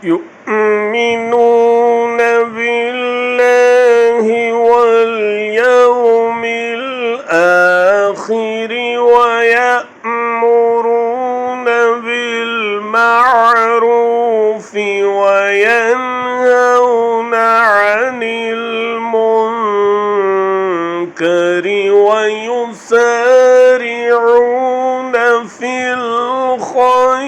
يؤمنون بالله واليوم الآخر ويأمرون بالمعروف وينهون عن المنكر ويسارعون في الخيرات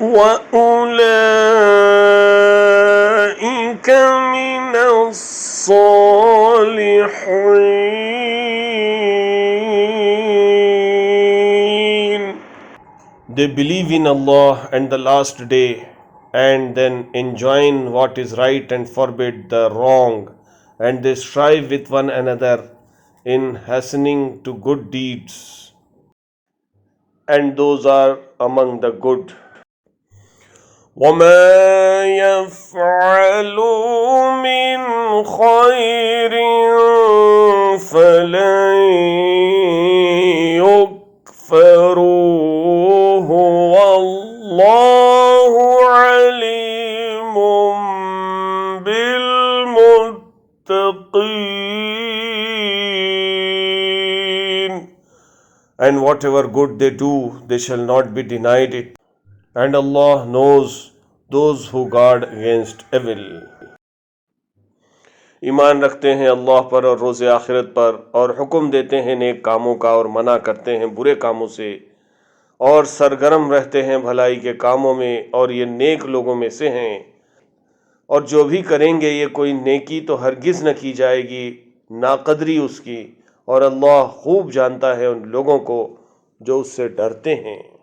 وأولئك من الصالحين. They believe in Allah and the last day, and then enjoin what is right and forbid the wrong, and they strive with one another in hastening to good deeds, and those are among the good. وَمَا يَفْعَلُوا مِنْ خَيْرٍ فَلَنْ يُكْفَرُوهُ وَاللَّهُ عَلِيمٌ بِالْمُتَّقِينَ. And whatever good they do, they shall not be denied it. And Allah knows those who guard against evil. ईमान रखते हैं अल्लाह पर और रोज़े आखिरत पर, और हुक्म देते हैं नेक कामों का और मना करते हैं बुरे कामों से, और सरगर्म रहते हैं भलाई के कामों में, और ये नेक लोगों में से हैं। और जो भी करेंगे ये कोई नेकी तो हरगिज़ न की जाएगी, नाकदरी उसकी, और अल्लाह खूब जानता है उन लोगों को जो उससे डरते हैं।